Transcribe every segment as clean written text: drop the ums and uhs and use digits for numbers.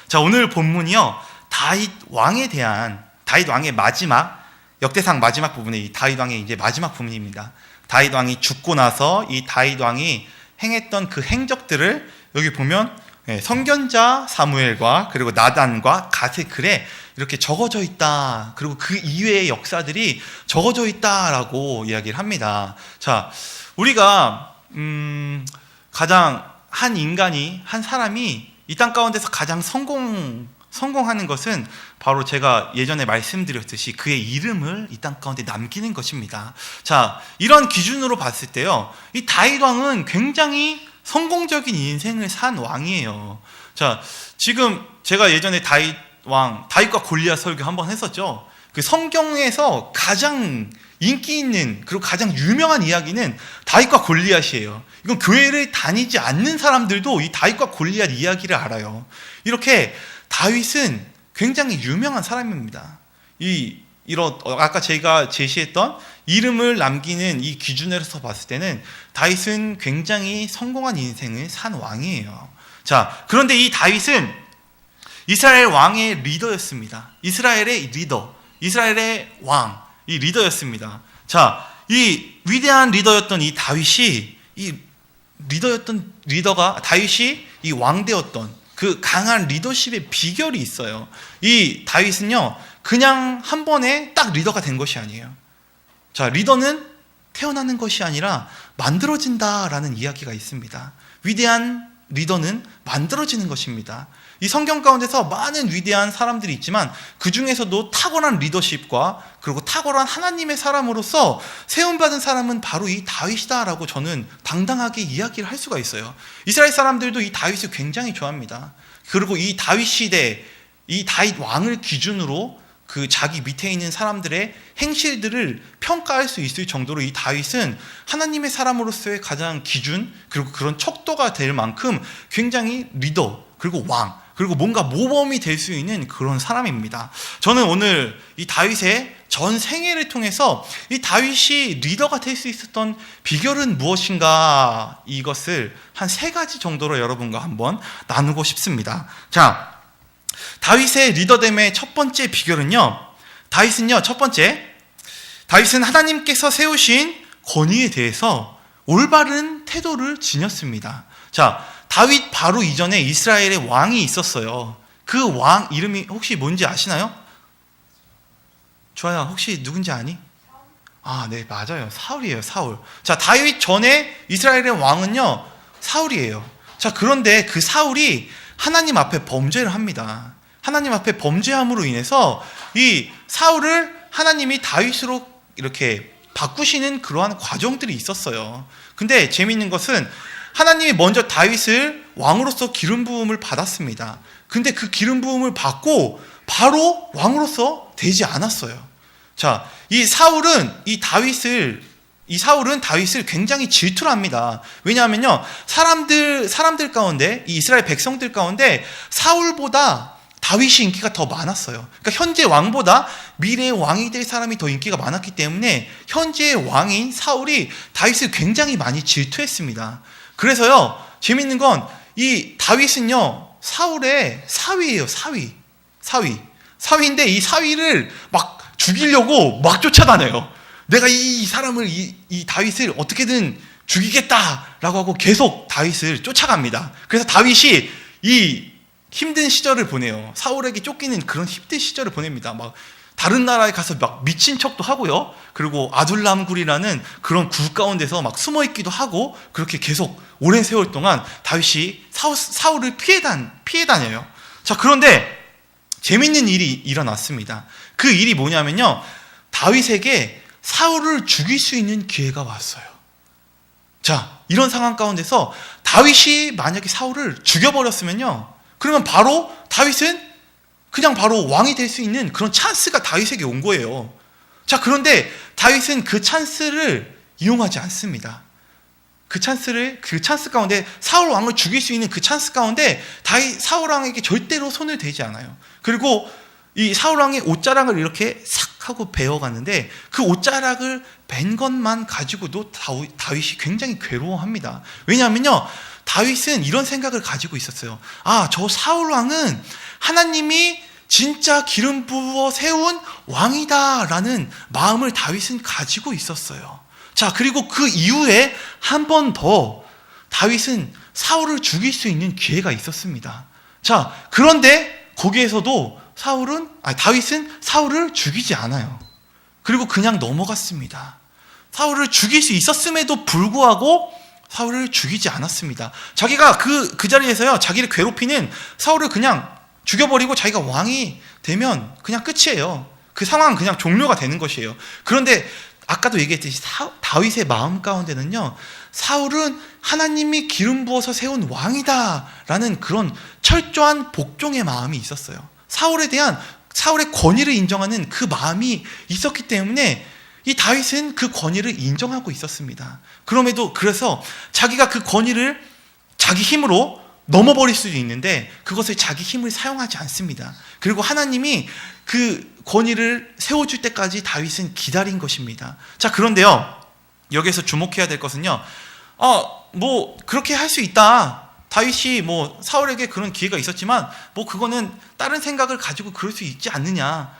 자, 오늘 본문이요, 다윗 왕의 마지막, 역대상 마지막 부분이 다윗 왕의 이제 마지막 부분입니다. 다윗 왕이 죽고 나서 이 다윗 왕이 행했던 그 행적들을 여기 보면 선견자 사무엘과 그리고 나단과 갓의 글에 이렇게 적어져 있다. 그리고 그 이외의 역사들이 적어져 있다라고 이야기를 합니다. 자, 우리가 가장 한 사람이 이 땅 가운데서 가장 성공하는 것은 바로 제가 예전에 말씀드렸듯이 그의 이름을 이 땅 가운데 남기는 것입니다. 자, 이런 기준으로 봤을 때요, 이 다윗 왕은 굉장히 성공적인 인생을 산 왕이에요. 자, 지금 제가 예전에 다윗과 골리앗 설교 한번 했었죠. 그 성경에서 가장 인기 있는 그리고 가장 유명한 이야기는 다윗과 골리앗이에요. 이건 교회를 다니지 않는 사람들도 이 다윗과 골리앗 이야기를 알아요. 이렇게 다윗은 굉장히 유명한 사람입니다. 아까 제가 제시했던 이름을 남기는 이 기준에서 봤을 때는 다윗은 굉장히 성공한 인생을 산 왕이에요. 자, 그런데 이 다윗은 이스라엘 왕의 리더였습니다. 이스라엘의 왕, 이 리더였습니다. 자, 이 위대한 리더였던 이 다윗이 이 왕되었던 그 강한 리더십의 비결이 있어요. 이 다윗은요, 그냥 한 번에 딱 리더가 된 것이 아니에요. 자, 리더는 태어나는 것이 아니라 만들어진다라는 이야기가 있습니다. 위대한 리더는 만들어지는 것입니다. 이 성경 가운데서 많은 위대한 사람들이 있지만 그 중에서도 탁월한 리더십과 그리고 탁월한 하나님의 사람으로서 세움받은 사람은 바로 이 다윗이다라고 저는 당당하게 이야기를 할 수가 있어요. 이스라엘 사람들도 이 다윗을 굉장히 좋아합니다. 그리고 이 다윗 시대, 이 다윗 왕을 기준으로 그 자기 밑에 있는 사람들의 행실들을 평가할 수 있을 정도로 이 다윗은 하나님의 사람으로서의 가장 기준, 그리고 그런 척도가 될 만큼 굉장히 리더, 그리고 왕, 그리고 뭔가 모범이 될 수 있는 그런 사람입니다. 저는 오늘 이 다윗의 전 생애를 통해서 이 다윗이 리더가 될 수 있었던 비결은 무엇인가, 이것을 한 3가지 정도로 여러분과 한번 나누고 싶습니다. 자, 다윗의 리더됨의 첫 번째 비결은요, 다윗은 하나님께서 세우신 권위에 대해서 올바른 태도를 지녔습니다. 자, 다윗 바로 이전에 이스라엘의 왕이 있었어요. 그 왕 이름이 혹시 뭔지 아시나요? 좋아요. 혹시 누군지 아니? 아, 네, 맞아요. 사울이에요, 사울. 자, 다윗 전에 이스라엘의 왕은요, 사울이에요. 자, 그런데 그 사울이 하나님 앞에 범죄를 합니다. 하나님 앞에 범죄함으로 인해서 이 사울을 하나님이 다윗으로 이렇게 바꾸시는 그러한 과정들이 있었어요. 근데 재미있는 것은 하나님이 먼저 다윗을 왕으로서 기름 부음을 받았습니다. 근데 그 기름 부음을 받고 바로 왕으로서 되지 않았어요. 자, 이 사울은 다윗을 굉장히 질투를 합니다. 왜냐하면요, 사람들 가운데, 이 이스라엘 백성들 가운데 사울보다 다윗이 인기가 더 많았어요. 그러니까 현재 왕보다 미래의 왕이 될 사람이 더 인기가 많았기 때문에 현재의 왕인 사울이 다윗을 굉장히 많이 질투했습니다. 그래서요, 재밌는 건 이 다윗은요, 사울의 사위예요. 사위인데 이 사위를 막 죽이려고 막 쫓아다녀요. 내가 이 사람을, 이 다윗을 어떻게든 죽이겠다라고 하고 계속 다윗을 쫓아갑니다. 그래서 다윗이 이 힘든 시절을 보내요. 사울에게 쫓기는 그런 힘든 시절을 보냅니다. 막 다른 나라에 가서 막 미친 척도 하고요. 그리고 아둘람굴이라는 그런 굴 가운데서 막 숨어 있기도 하고, 그렇게 계속 오랜 세월 동안 다윗이 사울을 피해 다녀요. 자, 그런데 재밌는 일이 일어났습니다. 그 일이 뭐냐면요, 다윗에게 사울을 죽일 수 있는 기회가 왔어요. 자, 이런 상황 가운데서 다윗이 만약에 사울을 죽여버렸으면요, 그러면 바로 다윗은 그냥 바로 왕이 될 수 있는 그런 찬스가 다윗에게 온 거예요. 자, 그런데 다윗은 그 찬스를 이용하지 않습니다. 그 찬스 가운데, 사울 왕을 죽일 수 있는 그 찬스 가운데 사울 왕에게 절대로 손을 대지 않아요. 그리고 이 사울 왕의 옷자락을 이렇게 싹 하고 베어갔는데 그 옷자락을 벤 것만 가지고도 다윗이 굉장히 괴로워합니다. 왜냐하면요, 다윗은 이런 생각을 가지고 있었어요. 저 사울 왕은 하나님이 진짜 기름 부어 세운 왕이다라는 마음을 다윗은 가지고 있었어요. 자, 그리고 그 이후에 한 번 더 다윗은 사울을 죽일 수 있는 기회가 있었습니다. 자, 그런데 거기에서도 다윗은 사울을 죽이지 않아요. 그리고 그냥 넘어갔습니다. 사울을 죽일 수 있었음에도 불구하고 사울을 죽이지 않았습니다. 자기가 그 자리에서요, 자기를 괴롭히는 사울을 그냥 죽여버리고 자기가 왕이 되면 그냥 끝이에요. 그 상황은 그냥 종료가 되는 것이에요. 그런데 아까도 얘기했듯이 다윗의 마음 가운데는요, 사울은 하나님이 기름 부어서 세운 왕이다라는 그런 철저한 복종의 마음이 있었어요. 사울의 권위를 인정하는 그 마음이 있었기 때문에 이 다윗은 그 권위를 인정하고 있었습니다. 그래서 자기가 그 권위를 자기 힘으로 넘어버릴 수도 있는데 그것을 자기 힘을 사용하지 않습니다. 그리고 하나님이 그 권위를 세워줄 때까지 다윗은 기다린 것입니다. 자, 그런데요, 여기서 주목해야 될 것은요, 그렇게 할 수 있다. 다윗이 사울에게 그런 기회가 있었지만 그거는 다른 생각을 가지고 그럴 수 있지 않느냐.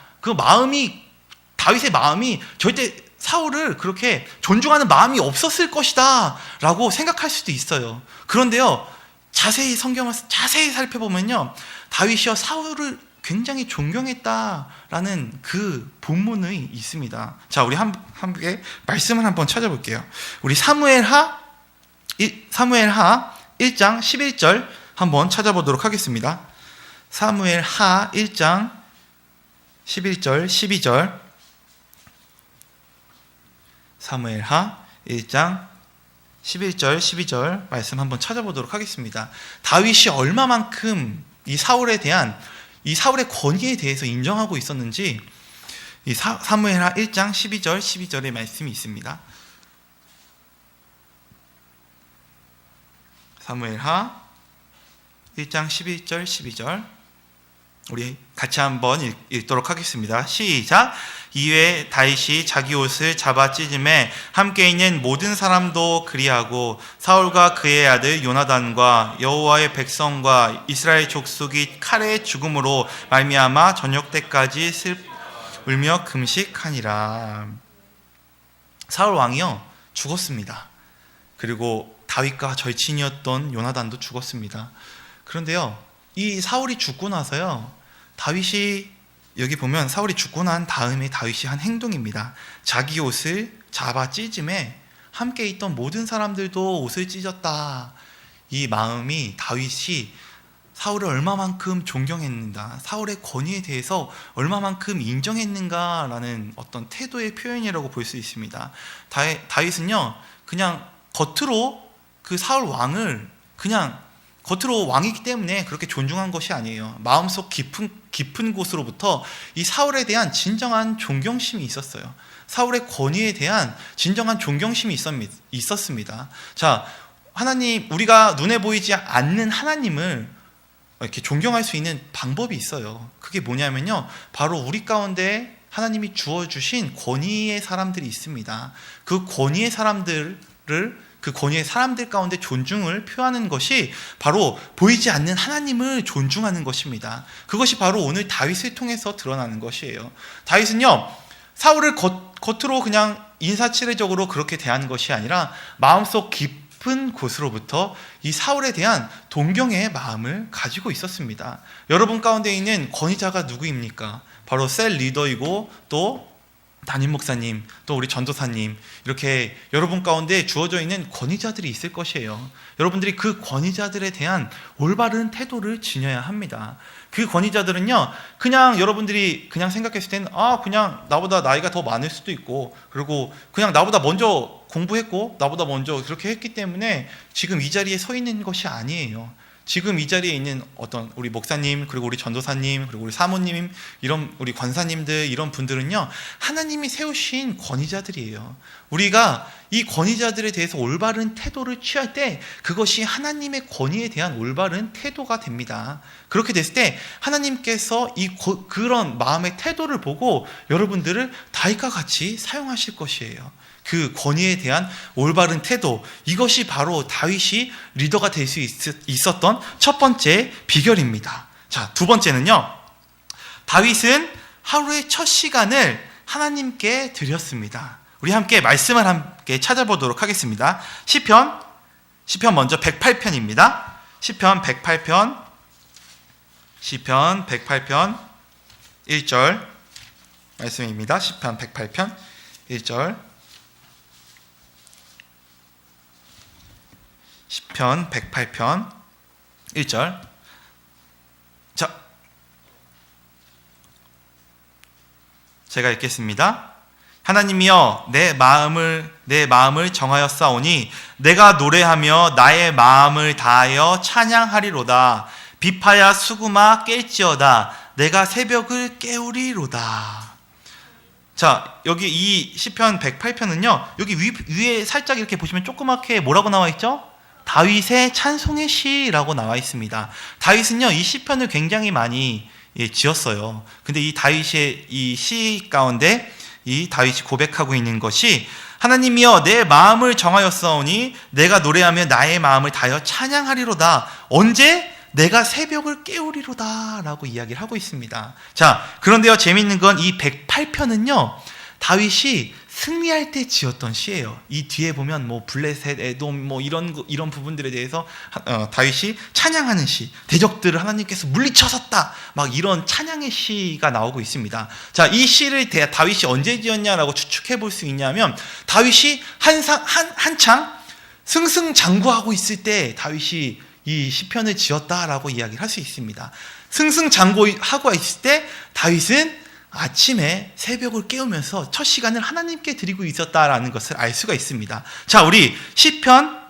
다윗의 마음이 절대 사울을 그렇게 존중하는 마음이 없었을 것이다 라고 생각할 수도 있어요. 그런데요, 성경을 자세히 살펴보면요, 다윗이요 사울을 굉장히 존경했다라는 그 본문이 있습니다. 자, 우리 함께 말씀을 한번 찾아볼게요. 우리 사무엘하 1장 11절 한번 찾아보도록 하겠습니다. 사무엘하 1장 11절 12절. 사무엘하 1장 11절 12절 말씀 한번 찾아보도록 하겠습니다. 다윗이 얼마만큼 이 사울의 권위에 대해서 인정하고 있었는지 이 사무엘하 1장 12절 12절의 말씀이 있습니다. 사무엘하 1장 11절 12절 우리 같이 한번 읽도록 하겠습니다. 시작. 이에 다윗이 자기 옷을 잡아 찢음에 함께 있는 모든 사람도 그리하고 사울과 그의 아들 요나단과 여호와의 백성과 이스라엘 족속이 칼의 죽음으로 말미암아 저녁 때까지 울며 금식하니라. 사울 왕이요 죽었습니다. 그리고 다윗과 절친이었던 요나단도 죽었습니다. 그런데요, 이 사울이 죽고 나서요, 다윗이 여기 보면 사울이 죽고 난 다음에 다윗이 한 행동입니다. 자기 옷을 잡아 찢음에 함께 있던 모든 사람들도 옷을 찢었다. 이 마음이 다윗이 사울을 얼마만큼 존경했는가, 사울의 권위에 대해서 얼마만큼 인정했는가라는 어떤 태도의 표현이라고 볼 수 있습니다. 다윗은요, 그냥 겉으로 그 사울 왕을 그냥 겉으로 왕이기 때문에 그렇게 존중한 것이 아니에요. 마음속 깊은 곳으로부터 이 사울에 대한 진정한 존경심이 있었어요. 사울의 권위에 대한 진정한 존경심이 있었습니다. 자, 하나님, 우리가 눈에 보이지 않는 하나님을 이렇게 존경할 수 있는 방법이 있어요. 그게 뭐냐면요, 바로 우리 가운데 하나님이 주어주신 권위의 사람들이 있습니다. 그 권위의 사람들 가운데 존중을 표하는 것이 바로 보이지 않는 하나님을 존중하는 것입니다. 그것이 바로 오늘 다윗을 통해서 드러나는 것이에요. 다윗은요, 사울을 겉으로 그냥 인사치레적으로 그렇게 대하는 것이 아니라 마음속 깊은 곳으로부터 이 사울에 대한 동경의 마음을 가지고 있었습니다. 여러분 가운데 있는 권위자가 누구입니까? 바로 셀 리더이고 또 담임 목사님, 또 우리 전도사님, 이렇게 여러분 가운데 주어져 있는 권위자들이 있을 것이에요. 여러분들이 그 권위자들에 대한 올바른 태도를 지녀야 합니다. 그 권위자들은요, 그냥 여러분들이 그냥 생각했을 때는 그냥 나보다 나이가 더 많을 수도 있고, 그리고 그냥 나보다 먼저 공부했고 나보다 먼저 그렇게 했기 때문에 지금 이 자리에 서 있는 것이 아니에요. 지금 이 자리에 있는 어떤 우리 목사님, 그리고 우리 전도사님, 그리고 우리 사모님, 이런 우리 권사님들, 이런 분들은요, 하나님이 세우신 권위자들이에요. 우리가 이 권위자들에 대해서 올바른 태도를 취할 때 그것이 하나님의 권위에 대한 올바른 태도가 됩니다. 그렇게 됐을 때 하나님께서 그런 마음의 태도를 보고 여러분들을 다윗과 같이 사용하실 것이에요. 그 권위에 대한 올바른 태도, 이것이 바로 다윗이 리더가 될 수 있었던 첫 번째 비결입니다. 자, 두 번째는요, 다윗은 하루의 첫 시간을 하나님께 드렸습니다. 우리 함께 말씀을 함께 찾아보도록 하겠습니다. 시편 먼저 108편입니다. 시편 108편 1절 말씀입니다. 시편 108편 1절. 시편 108편 1절. 자, 제가 읽겠습니다. 하나님이여, 내 마음을 정하였사오니 내가 노래하며 나의 마음을 다하여 찬양하리로다. 비파야 수구마 깰지어다. 내가 새벽을 깨우리로다. 자, 여기 이 시편 108편은요, 여기 위에 살짝 이렇게 보시면 조그맣게 뭐라고 나와 있죠? 다윗의 찬송의 시라고 나와 있습니다. 다윗은요, 이 시편을 굉장히 많이 지었어요. 근데 이 다윗의 이 시 가운데 이 다윗이 고백하고 있는 것이, 하나님이여, 내 마음을 정하였사오니 내가 노래하며 나의 마음을 다하여 찬양하리로다. 언제? 내가 새벽을 깨우리로다 라고 이야기를 하고 있습니다. 자, 그런데요, 재미있는 건 이 108편은요, 다윗이 승리할 때 지었던 시예요. 이 뒤에 보면 뭐 블레셋, 에돔 뭐 이런 부분들에 대해서 다윗이 찬양하는 시, 대적들을 하나님께서 물리쳐섰다, 막 이런 찬양의 시가 나오고 있습니다. 자, 이 시를 다윗이 언제 지었냐라고 추측해 볼 수 있냐면, 다윗이 한창 승승장구하고 있을 때 다윗이 이 시편을 지었다라고 이야기를 할 수 있습니다. 승승장구하고 있을 때 다윗은 아침에 새벽을 깨우면서 첫 시간을 하나님께 드리고 있었다라는 것을 알 수가 있습니다. 자, 우리 시편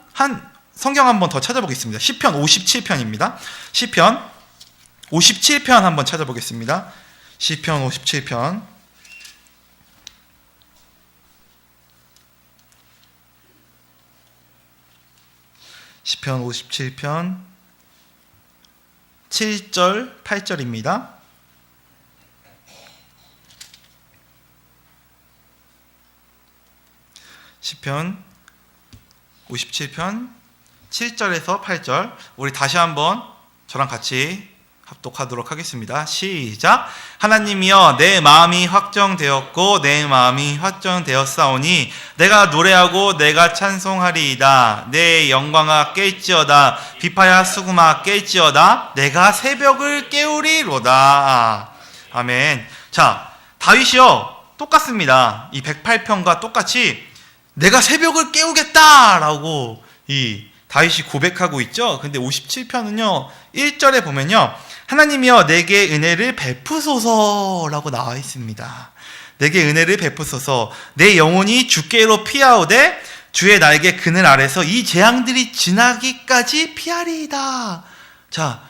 성경 한번 더 찾아보겠습니다. 시편 57편입니다. 시편 57편 한번 찾아보겠습니다. 시편 57편. 시편 57편 7절, 8절입니다. 시편 57편 7절에서 8절, 우리 다시 한번 저랑 같이 합독하도록 하겠습니다. 시작. 하나님이여, 내 마음이 확정되었고 내 마음이 확정되었사오니 내가 노래하고 내가 찬송하리이다. 내 영광아 깰지어다. 비파야 수구마 깰지어다. 내가 새벽을 깨우리로다. 아멘. 자, 다윗이요, 똑같습니다. 이 108편과 똑같이 내가 새벽을 깨우겠다라고 이 다윗이 고백하고 있죠. 근데 57편은요, 1절에 보면요, 하나님이여, 내게 은혜를 베푸소서라고 나와 있습니다. 내게 은혜를 베푸소서. 내 영혼이 주께로 피하오되 주의 날개 그늘 아래서 이 재앙들이 지나기까지 피하리이다. 자,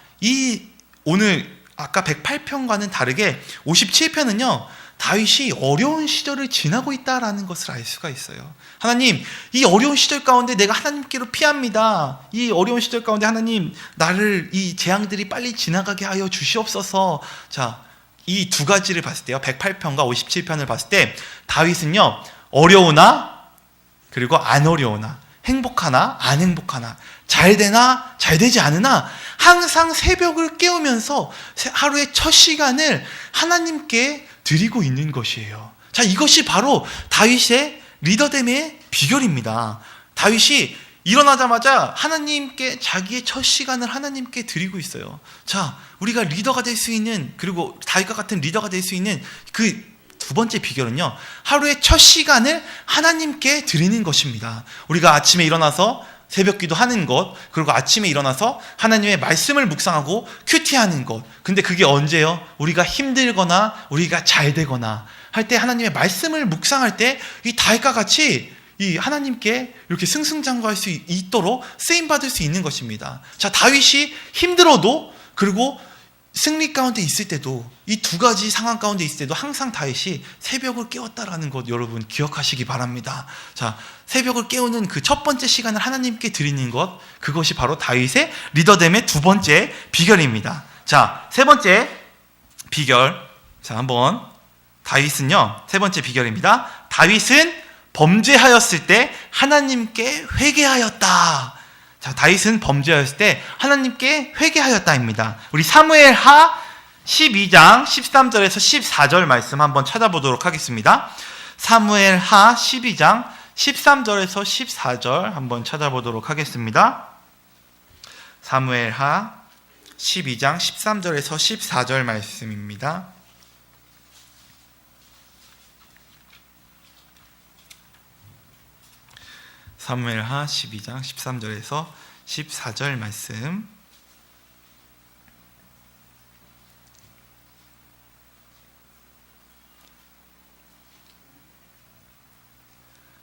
오늘 아까 108편과는 다르게 57편은요, 다윗이 어려운 시절을 지나고 있다라는 것을 알 수가 있어요. 하나님, 이 어려운 시절 가운데 내가 하나님께로 피합니다. 이 어려운 시절 가운데 하나님, 나를 이 재앙들이 빨리 지나가게 하여 주시옵소서. 자, 이 두 가지를 봤을 때요, 108편과 57편을 봤을 때 다윗은요, 어려우나 그리고 안 어려우나, 행복하나 안 행복하나, 잘 되나 잘 되지 않으나 항상 새벽을 깨우면서 하루의 첫 시간을 하나님께 드리고 있는 것이에요. 자, 이것이 바로 다윗의 리더됨의 비결입니다. 다윗이 일어나자마자 하나님께 자기의 첫 시간을 하나님께 드리고 있어요. 자, 우리가 리더가 될 수 있는, 그리고 다윗과 같은 리더가 될 수 있는 그 두 번째 비결은요, 하루의 첫 시간을 하나님께 드리는 것입니다. 우리가 아침에 일어나서 새벽 기도하는 것, 그리고 아침에 일어나서 하나님의 말씀을 묵상하고 큐티하는 것. 근데 그게 언제요? 우리가 힘들거나 우리가 잘 되거나 할 때 하나님의 말씀을 묵상할 때 이 다윗과 같이 이 하나님께 이렇게 승승장구할 수 있도록 쓰임받을 수 있는 것입니다. 자, 다윗이 힘들어도, 그리고 승리 가운데 있을 때도, 이 두 가지 상황 가운데 있을 때도 항상 다윗이 새벽을 깨웠다라는 것 여러분 기억하시기 바랍니다. 자, 새벽을 깨우는 그 첫 번째 시간을 하나님께 드리는 것, 그것이 바로 다윗의 리더됨의 두 번째 비결입니다. 자, 세 번째 비결. 자, 한번 다윗은요, 세 번째 비결입니다. 다윗은 범죄하였을 때 하나님께 회개하였다. 자, 다윗은 범죄하였을 때 하나님께 회개하였다입니다. 우리 사무엘하 12장 13절에서 14절 말씀 한번 찾아보도록 하겠습니다. 사무엘하 12장 13절에서 14절 한번 찾아보도록 하겠습니다. 사무엘하 12장 13절에서 14절 말씀입니다. 사무엘하 12장 13절에서 14절 말씀.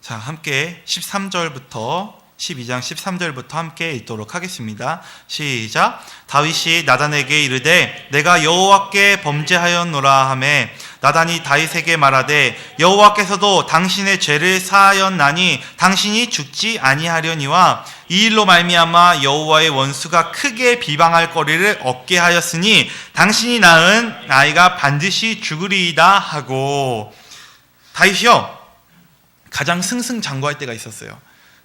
자, 함께 13절부터 12장 13절부터 함께 읽도록 하겠습니다. 시작. 다윗이 나단에게 이르되 내가 여호와께 범죄하였노라 하매 나단이 다윗에게 말하되 여호와께서도 당신의 죄를 사하였나니 당신이 죽지 아니하려니와 이 일로 말미암아 여호와의 원수가 크게 비방할 거리를 얻게 하였으니 당신이 낳은 아이가 반드시 죽으리이다 하고. 다윗이요 가장 승승장구할 때가 있었어요.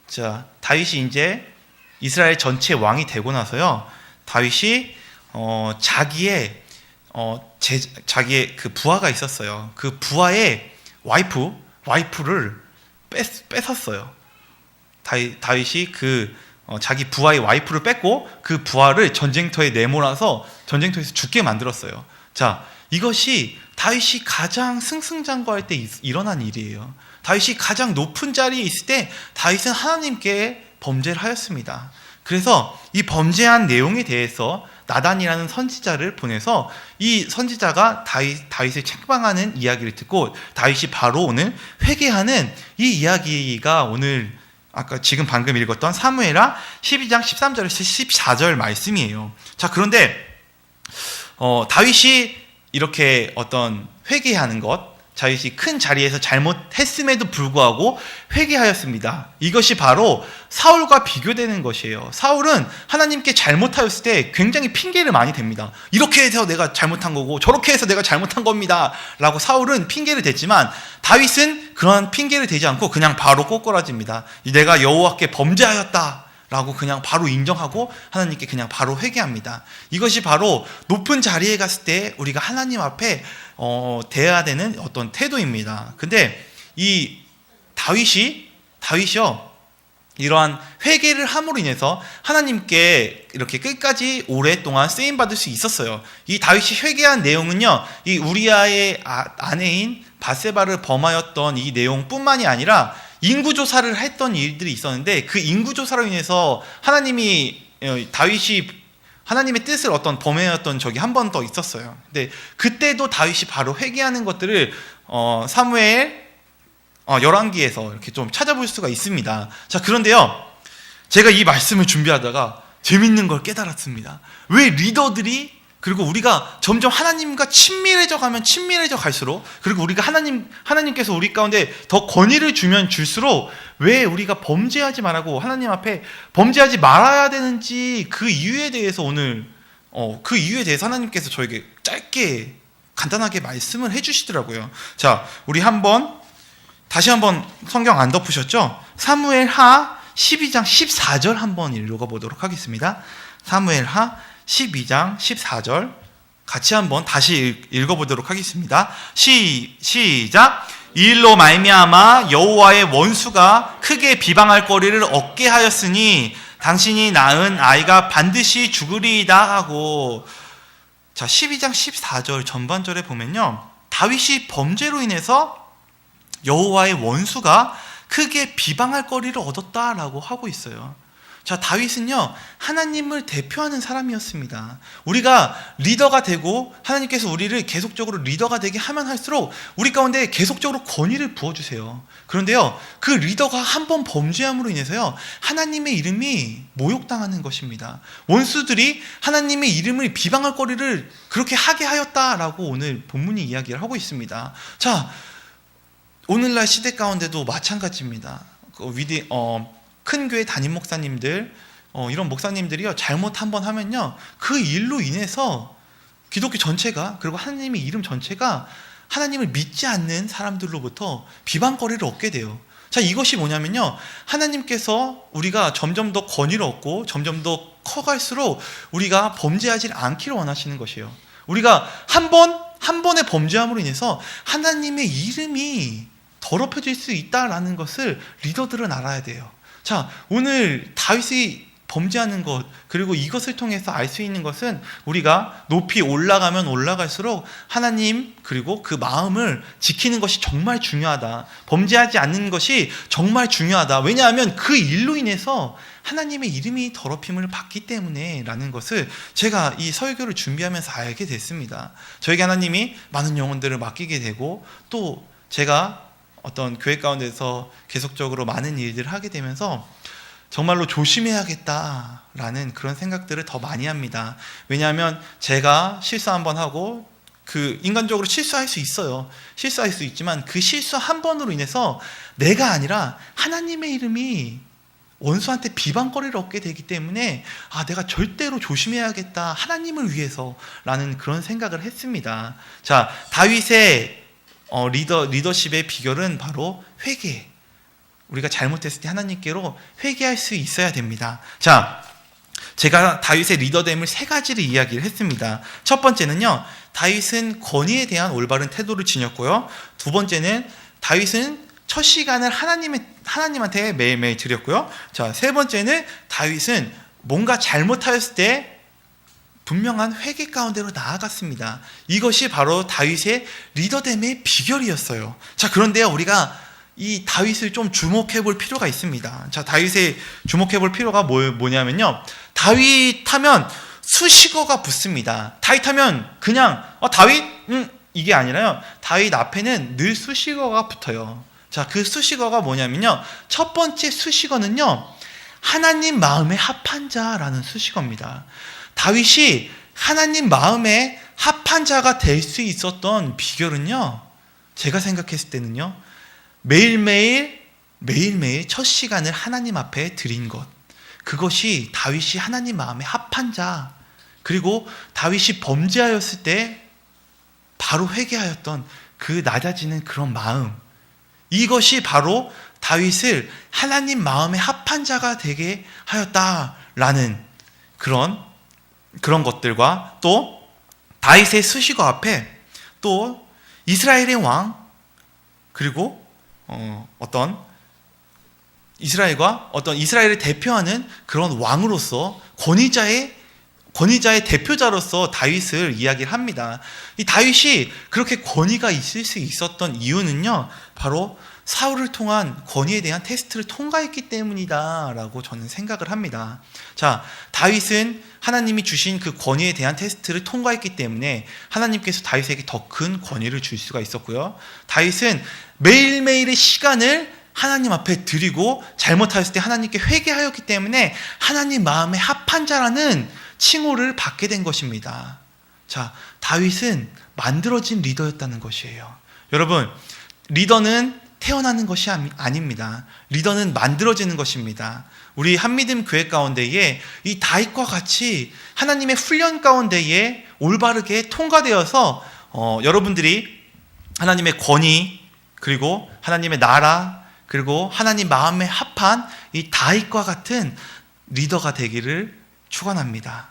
자, 다윗이 이제 이스라엘 전체 왕이 되고 나서요, 다윗이 자기의 그 부하가 있었어요. 그 부하의 와이프를 뺏었어요. 다윗이 자기 부하의 와이프를 뺏고 그 부하를 전쟁터에 내몰아서 전쟁터에서 죽게 만들었어요. 자, 이것이 다윗이 가장 승승장구할 때 일어난 일이에요. 다윗이 가장 높은 자리에 있을 때 다윗은 하나님께 범죄를 하였습니다. 그래서 이 범죄한 내용에 대해서 나단이라는 선지자를 보내서 이 선지자가 다윗을 책망하는 이야기를 듣고 다윗이 바로 오늘 회개하는 이 이야기가 오늘 아까 지금 방금 읽었던 사무엘하 12장 13절에서 14절 말씀이에요. 자, 그런데 다윗이 이렇게 어떤 회개하는 것, 다윗이 큰 자리에서 잘못했음에도 불구하고 회개하였습니다. 이것이 바로 사울과 비교되는 것이에요. 사울은 하나님께 잘못하였을 때 굉장히 핑계를 많이 댑니다. 이렇게 해서 내가 잘못한 거고 저렇게 해서 내가 잘못한 겁니다 라고 사울은 핑계를 댔지만 다윗은 그런 핑계를 대지 않고 그냥 바로 꼬꾸라집니다. 내가 여호와께 범죄하였다 라고 그냥 바로 인정하고 하나님께 그냥 바로 회개합니다. 이것이 바로 높은 자리에 갔을 때 우리가 하나님 앞에 대해야 되는 어떤 태도입니다. 근데 이 다윗이요 이러한 회개를 함으로 인해서 하나님께 이렇게 끝까지 오랫동안 쓰임받을 수 있었어요. 이 다윗이 회개한 내용은요, 이 우리아의 아내인 바세바를 범하였던 이 내용뿐만이 아니라 인구조사를 했던 일들이 있었는데 그 인구조사로 인해서 다윗이 하나님의 뜻을 어떤 범해였던 적이 한 번 더 있었어요. 근데 그때도 다윗이 바로 회개하는 것들을 사무엘 열왕기에서 이렇게 좀 찾아볼 수가 있습니다. 자, 그런데요, 제가 이 말씀을 준비하다가 재밌는 걸 깨달았습니다. 왜 리더들이, 그리고 우리가 점점 하나님과 친밀해져 갈수록, 그리고 우리가 하나님께서 우리 가운데 더 권위를 주면 줄수록 왜 우리가 범죄하지 말라고 하나님 앞에 범죄하지 말아야 되는지 그 이유에 대해서 오늘 그 이유에 대해서 하나님께서 저에게 짧게 간단하게 말씀을 해주시더라고요. 자, 우리 다시 한번 성경 안 덮으셨죠? 사무엘하 12장 14절 한번 읽어보도록 하겠습니다. 사무엘하 12장 14절 같이 한번 다시 읽어보도록 하겠습니다. 시작. 이 일로 말미암아 여호와의 원수가 크게 비방할 거리를 얻게 하였으니 당신이 낳은 아이가 반드시 죽으리이다 하고. 자, 12장 14절 전반절에 보면요, 다윗이 범죄로 인해서 여호와의 원수가 크게 비방할 거리를 얻었다라고 하고 있어요. 자, 다윗은요 하나님을 대표하는 사람이었습니다. 우리가 리더가 되고 하나님께서 우리를 계속적으로 리더가 되게 하면 할수록 우리 가운데 계속적으로 권위를 부어주세요. 그런데요, 그 리더가 한번 범죄함으로 인해서요 하나님의 이름이 모욕당하는 것입니다. 원수들이 하나님의 이름을 비방할 거리를 그렇게 하게 하였다라고 오늘 본문이 이야기를 하고 있습니다. 자, 오늘날 시대 가운데도 마찬가지입니다. 큰 교회 담임 목사님들, 이런 목사님들이요, 잘못 한번 하면요, 그 일로 인해서 기독교 전체가, 그리고 하나님의 이름 전체가 하나님을 믿지 않는 사람들로부터 비방거리를 얻게 돼요. 자, 이것이 뭐냐면요, 하나님께서 우리가 점점 더 권위를 얻고 점점 더 커갈수록 우리가 범죄하지 않기를 원하시는 것이에요. 우리가 한 번의 범죄함으로 인해서 하나님의 이름이 더럽혀질 수 있다라는 것을 리더들은 알아야 돼요. 자, 오늘 다윗이 범죄하는 것, 그리고 이것을 통해서 알 수 있는 것은 우리가 높이 올라가면 올라갈수록 하나님 그리고 그 마음을 지키는 것이 정말 중요하다. 범죄하지 않는 것이 정말 중요하다. 왜냐하면 그 일로 인해서 하나님의 이름이 더럽힘을 받기 때문에 라는 것을 제가 이 설교를 준비하면서 알게 됐습니다. 저에게 하나님이 많은 영혼들을 맡기게 되고, 또 제가 어떤 교회 가운데서 계속적으로 많은 일들을 하게 되면서 정말로 조심해야겠다라는 그런 생각들을 더 많이 합니다. 왜냐하면 제가 실수 한번 하고, 인간적으로 실수할 수 있어요. 실수할 수 있지만 그 실수 한 번으로 인해서 내가 아니라 하나님의 이름이 원수한테 비방거리를 얻게 되기 때문에 내가 절대로 조심해야겠다, 하나님을 위해서라는 그런 생각을 했습니다. 자, 다윗의 리더십의 비결은 바로 회개. 우리가 잘못했을 때 하나님께로 회개할 수 있어야 됩니다. 자, 제가 다윗의 리더됨을 3가지를 이야기를 했습니다. 첫 번째는요, 다윗은 권위에 대한 올바른 태도를 지녔고요. 두 번째는 다윗은 첫 시간을 하나님한테 매일매일 드렸고요. 자, 세 번째는 다윗은 뭔가 잘못하였을 때 분명한 회개 가운데로 나아갔습니다. 이것이 바로 다윗의 리더됨의 비결이었어요. 자, 그런데요, 우리가 이 다윗을 좀 주목해 볼 필요가 있습니다. 자, 다윗에 주목해 볼 필요가 뭐냐면요, 다윗 하면 수식어가 붙습니다. 다윗 하면 그냥 다윗? 이게 아니라요, 다윗 앞에는 늘 수식어가 붙어요. 자, 그 수식어가 뭐냐면요, 첫 번째 수식어는요, 하나님 마음에 합한 자라는 수식어입니다. 다윗이 하나님 마음에 합한 자가 될 수 있었던 비결은요, 제가 생각했을 때는요, 매일매일 첫 시간을 하나님 앞에 드린 것, 그것이 다윗이 하나님 마음에 합한 자, 그리고 다윗이 범죄하였을 때 바로 회개하였던 그 낮아지는 그런 마음, 이것이 바로 다윗을 하나님 마음에 합한 자가 되게 하였다라는 그런 것들과, 또 다윗의 수식어 앞에 또 이스라엘의 왕, 그리고 이스라엘을 대표하는 그런 왕으로서 권위자의 대표자로서 다윗을 이야기를 합니다. 이 다윗이 그렇게 권위가 있을 수 있었던 이유는요, 바로 사울을 통한 권위에 대한 테스트를 통과했기 때문이다라고 저는 생각을 합니다. 자, 다윗은 하나님이 주신 그 권위에 대한 테스트를 통과했기 때문에 하나님께서 다윗에게 더 큰 권위를 줄 수가 있었고요. 다윗은 매일매일의 시간을 하나님 앞에 드리고 잘못하였을 때 하나님께 회개하였기 때문에 하나님 마음에 합한 자라는 칭호를 받게 된 것입니다. 자, 다윗은 만들어진 리더였다는 것이에요. 여러분, 리더는 태어나는 것이 아닙니다. 리더는 만들어지는 것입니다. 우리 한미듬 교회 가운데에 이 다윗과 같이 하나님의 훈련 가운데에 올바르게 통과되어서 여러분들이 하나님의 권위, 그리고 하나님의 나라, 그리고 하나님 마음에 합한 이 다윗과 같은 리더가 되기를 축원합니다.